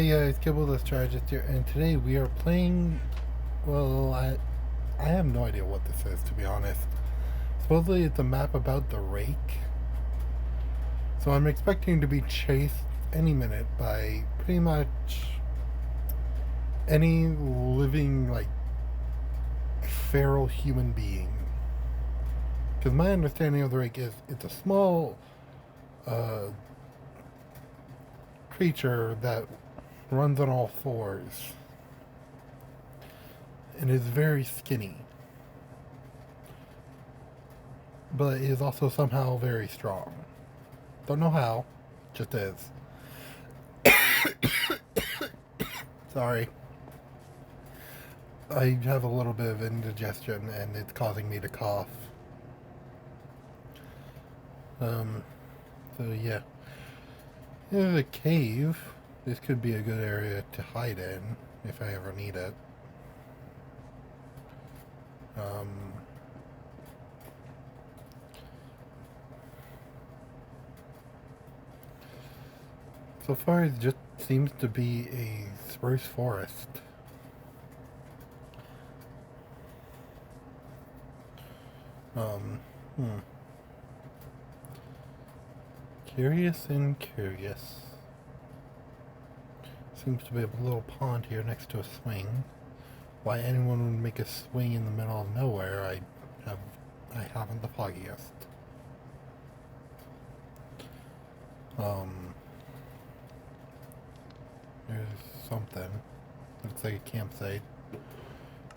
Hey guys, Kibble the Strategist here, and today we are playing. Well, I have no idea what this is, to be honest. Supposedly, it's a map about the Rake, so I'm expecting to be chased any minute by pretty much any living, like, feral human being. Because my understanding of the Rake is it's a small uh, creature that runs on all fours and is very skinny, but is also somehow very strong. Don't know how, just is. Sorry. I have a little bit of indigestion and it's causing me to cough. So yeah. There's a cave. This could be a good area to hide in if I ever need it. So far it just seems to be a spruce forest. Hmm. Curious and curious. Seems to be a little pond here next to a swing. Why anyone would make a swing in the middle of nowhere, I haven't the foggiest. There's something. Looks like a campsite.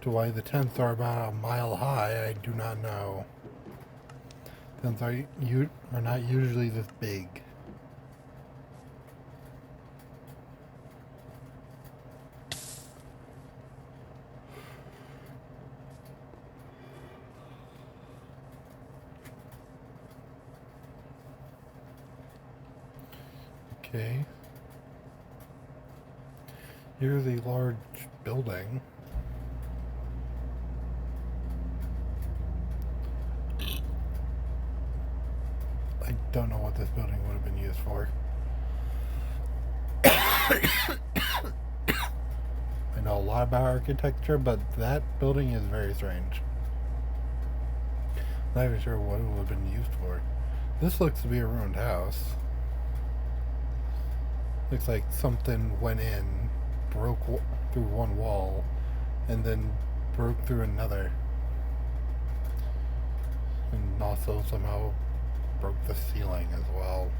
To why the tents are about a mile high, I do not know. Tents are not usually this big. Okay. Here's a large building. I don't know what this building would have been used for. I know a lot about architecture, but that building is very strange. Not even sure what it would have been used for. This looks to be a ruined house. Looks like something went in, broke through one wall, and then broke through another. And also somehow broke the ceiling as well.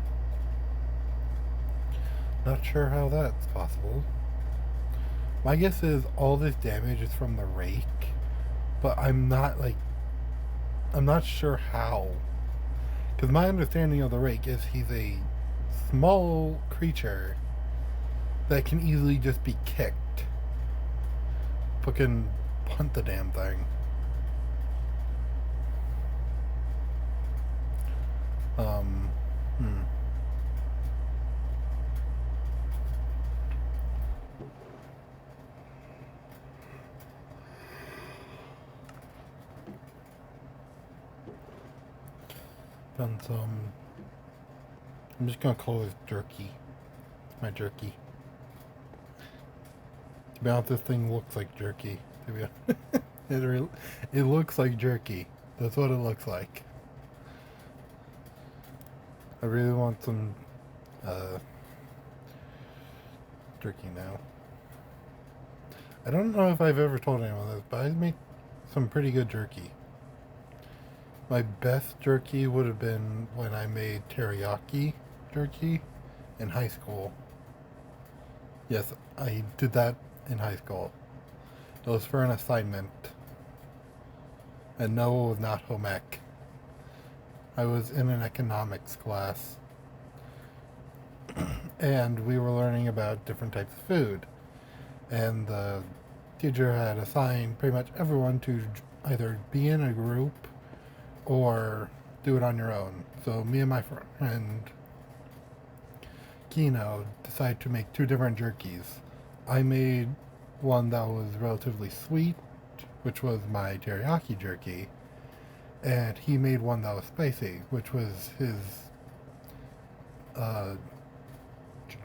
Not sure how that's possible. My guess is all this damage is from the Rake, but I'm not sure how. Because my understanding of the Rake is he's a small creature that can easily just be kicked. Fucking punt the damn thing. Hmm. Found some. I'm just gonna call this jerky. It's my jerky. To be honest, this thing looks like jerky. To be honest, it looks like jerky. That's what it looks like. I really want some jerky now. I don't know if I've ever told anyone this, but I make some pretty good jerky. My best jerky would have been when I made teriyaki jerky in high school. Yes, I did that in high school. It was for an assignment. And no, it was not home ec. I was in an economics class. And we were learning about different types of food. And the teacher had assigned pretty much everyone to either be in a group or do it on your own. So me and my friend Kino decided to make two different jerkies. I made one that was relatively sweet, which was my teriyaki jerky, and he made one that was spicy, which was his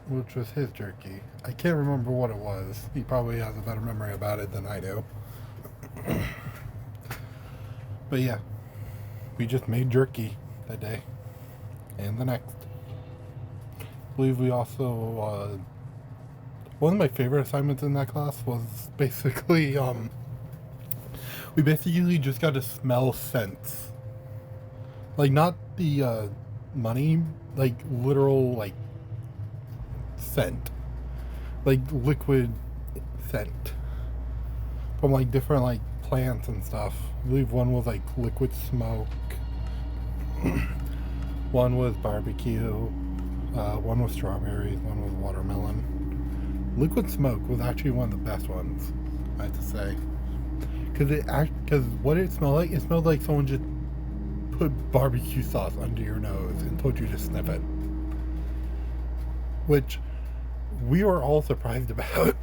which was his jerky. I can't remember what it was. He probably has a better memory about it than I do. But yeah, we just made jerky that day and the next. I believe we also, one of my favorite assignments in that class was basically, we basically just got to smell scents. Like, not the, money, like, literal, like, scent. Like, liquid scent. From, like, different, like, plants and stuff. I believe one was, like, liquid smoke. One was barbecue. One was strawberries. One was watermelon. Liquid smoke was actually one of the best ones, I have to say. Because what it smelled like someone just put barbecue sauce under your nose and told you to sniff it. Which we were all surprised about.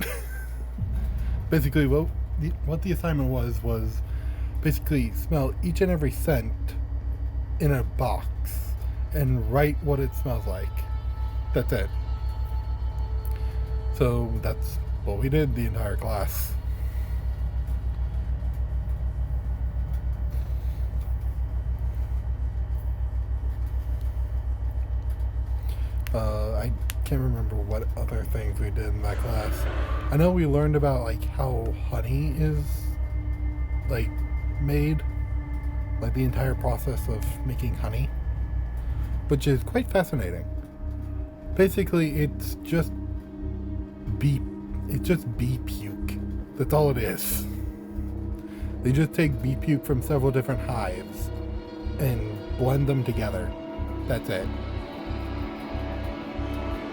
Basically, what the assignment was basically smell each and every scent in a box and write what it smells like. That's it. So that's what we did the entire class. I can't remember what other things we did in that class. I know we learned about like how honey is like made, like the entire process of making honey, which is quite fascinating. Basically, it's just bee puke. That's all it is. They just take bee puke from several different hives and blend them together. That's it.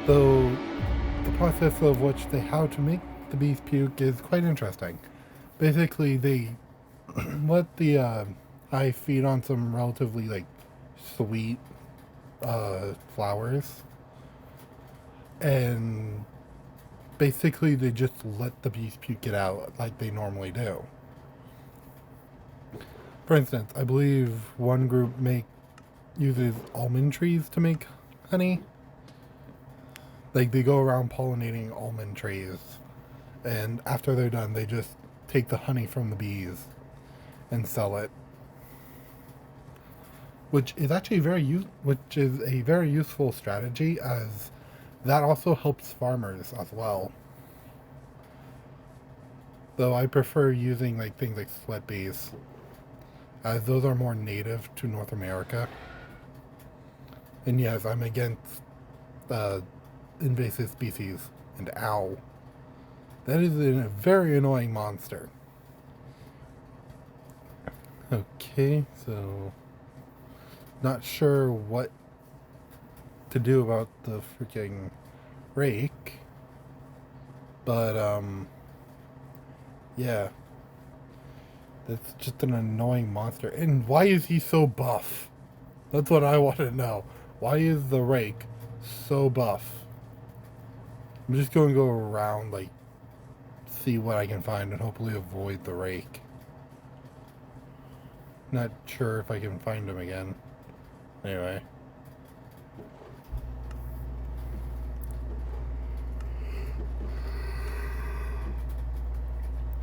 Though the process of how to make the bee's puke is quite interesting. Basically, they let the hive feed on some relatively like sweet flowers, and basically they just let the bees puke it out like they normally do. For instance, I believe one group uses almond trees to make honey. Like, they go around pollinating almond trees, and after they're done, they just take the honey from the bees and sell it. Which is actually a very useful strategy, as that also helps farmers as well. Though I prefer using like things like sweat bees, as those are more native to North America. And yes, I'm against invasive species, and ow. That is a very annoying monster. Okay, so not sure what to do about the freaking Rake, but yeah, that's just an annoying monster. And why is he so buff? That's what I want to know. Why is the Rake so buff? I'm just going to go around, like, see what I can find and hopefully avoid the Rake. Not sure if I can find him again. Anyway.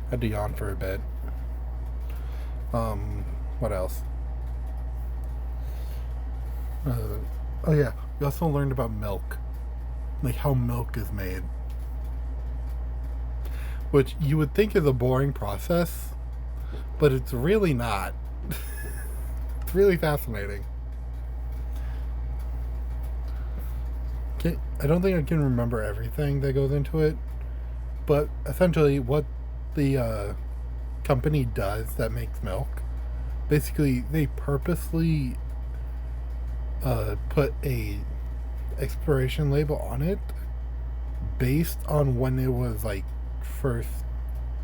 Had to yawn for a bit. What else? Oh yeah, we also learned about milk. Like how milk is made. Which you would think is a boring process, but it's really not. It's really fascinating. I don't think I can remember everything that goes into it, but essentially what the company does that makes milk, basically they purposely put a expiration label on it based on when it was like first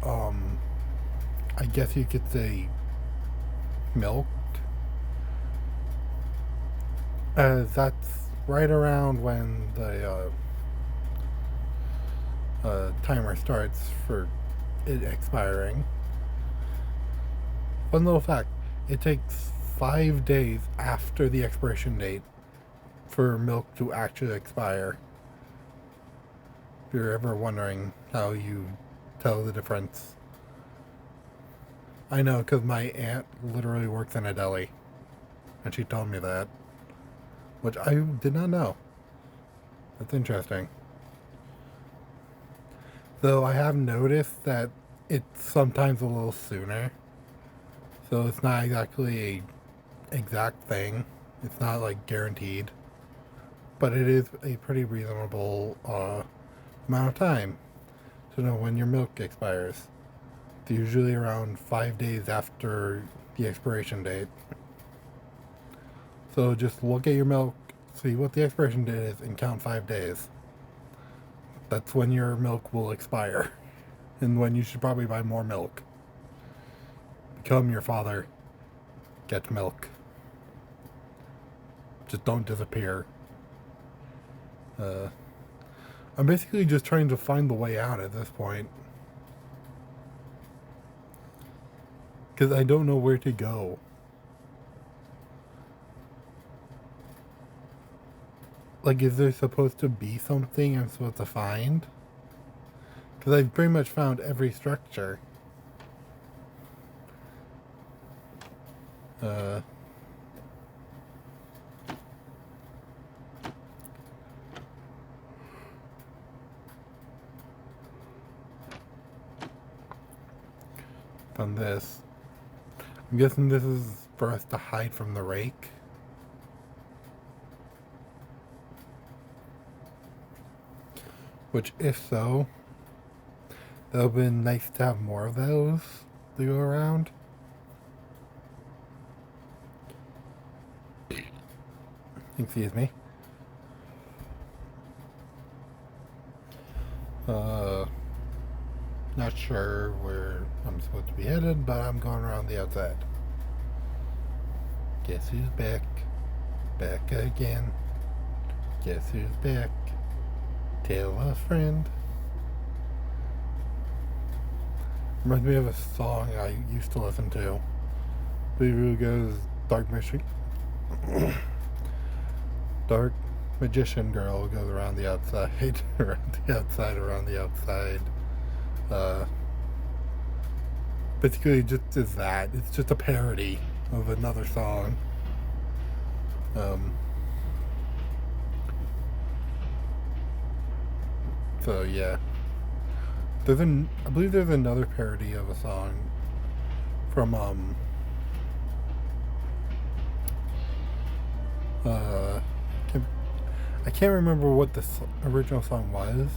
I guess you could say milked, as that's right around when the timer starts for it expiring. One little fact, it takes 5 days after the expiration date for milk to actually expire. If you're ever wondering how you tell the difference. I know, because my aunt literally works in a deli. And she told me that. Which I did not know. That's interesting. Though I have noticed that it's sometimes a little sooner. So it's not exactly a exact thing. It's not like guaranteed. But it is a pretty reasonable amount of time to know when your milk expires. It's usually around 5 days after the expiration date. So just look at your milk, see what the expiration date is, and count 5 days. That's when your milk will expire. And when you should probably buy more milk. Become your father. Get milk. Just don't disappear. I'm basically just trying to find the way out at this point. Because I don't know where to go. Like, is there supposed to be something I'm supposed to find? Because I've pretty much found every structure. On this. I'm guessing this is for us to hide from the Rake. Which, if so, that would have been nice to have more of those to go around. Excuse me. Not sure where I'm supposed to be headed, but I'm going around the outside. Guess who's back? Back again. Guess who's back? Tell a friend. Reminds me of a song I used to listen to. I believe it goes Dark Magician. Dark Magician Girl goes around the outside, around the outside, around the outside. Basically just is that. It's just a parody of another song. So yeah. I believe there's another parody of a song from I can't remember what the original song was,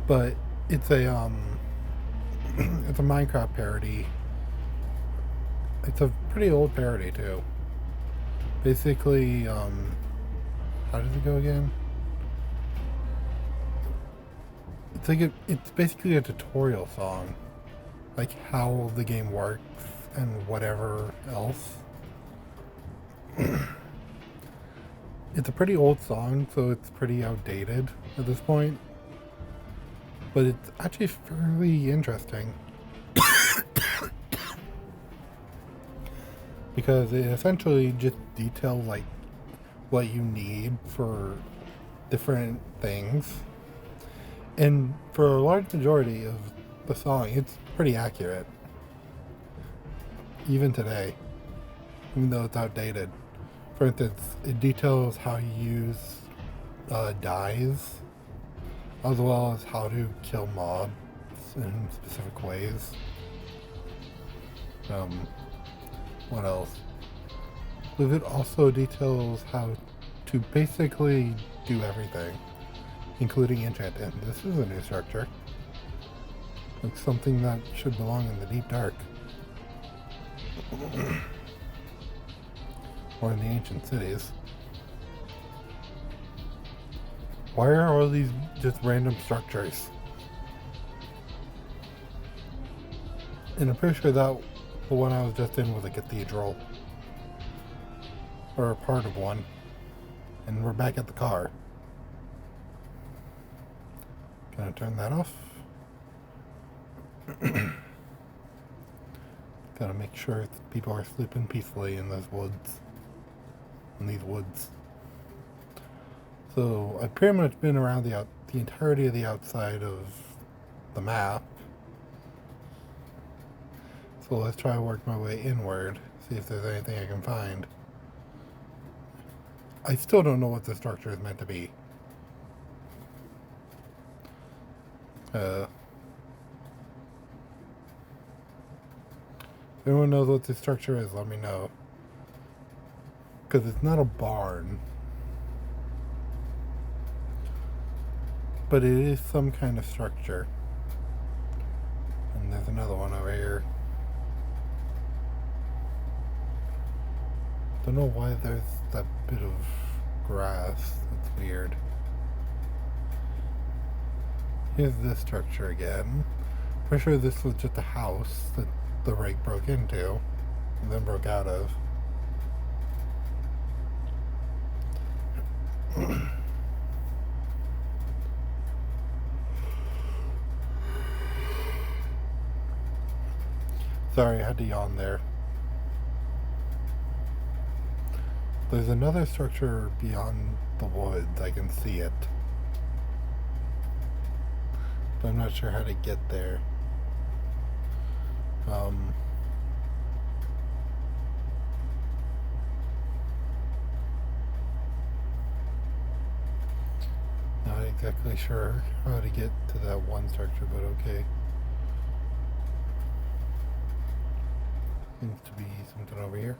but it's a it's a Minecraft parody. It's a pretty old parody too. Basically, how does it go again? It's basically a tutorial song, like how the game works and whatever else. It's a pretty old song, so it's pretty outdated at this point. But it's actually fairly interesting. Because it essentially just details like what you need for different things. And for a large majority of the song, it's pretty accurate. Even today. Even though it's outdated. For instance, it details how you use dyes, as well as how to kill mobs in specific ways. What else? It also details how to basically do everything, including enchant. And this is a new structure. Like something that should belong in the deep dark. Or in the ancient cities. Why are all these just random structures? And I'm pretty sure that the one I was just in was a cathedral. Or a part of one. And we're back at the car. Gonna turn that off. Gotta make sure people are sleeping peacefully in those woods. In these woods. So I've pretty much been around the entirety of the outside of the map. So let's try to work my way inward, see if there's anything I can find. I still don't know what the structure is meant to be. If anyone knows what the structure is, let me know. Because it's not a barn. But it is some kind of structure. And there's another one over here. Don't know why there's that bit of grass. That's weird. Here's this structure again. Pretty sure this was just a house that the Rake broke into and then broke out of. Sorry, I had to yawn there. There's another structure beyond the woods. I can see it. But I'm not sure how to get there. Not exactly sure how to get to that one structure, but okay. Seems to be something over here.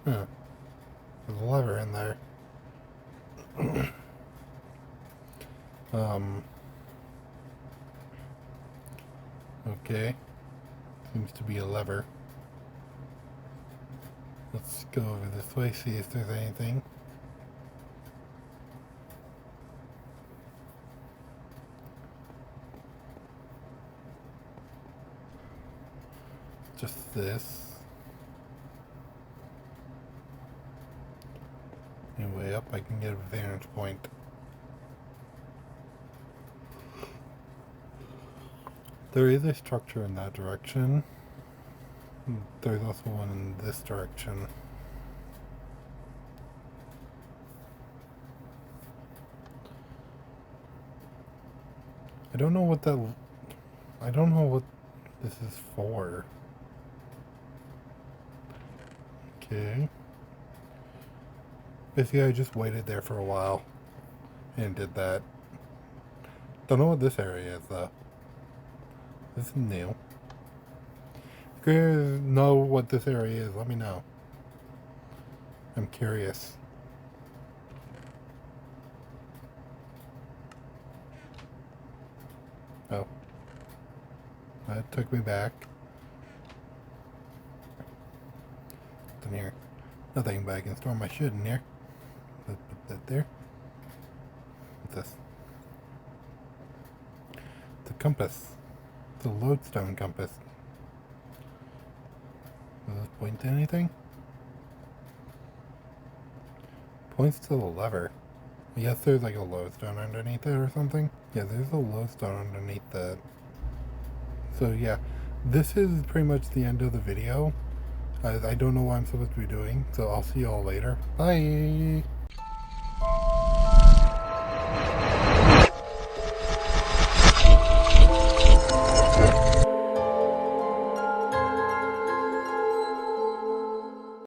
Huh. There's a lever in there. Okay. Seems to be a lever. Let's go over this way, see if there's anything. Just this. Anyway, up I can get a vantage point. There is a structure in that direction. There's also one in this direction. I don't know what that... I don't know what this is for. Okay. Basically, I just waited there for a while and did that. Don't know what this area is, though. This is new. If you guys know what this area is, let me know. I'm curious. Oh. That took me back. What's in here? Nothing, but I can store my shit in here. Let's put that there. What's this? It's a compass. It's a lodestone compass. Does this point to anything? Points to the lever. Yes, there's like a lodestone underneath it or something. Yeah, there's a lodestone underneath that. So yeah, this is pretty much the end of the video. I don't know what I'm supposed to be doing, so I'll see y'all later. Bye!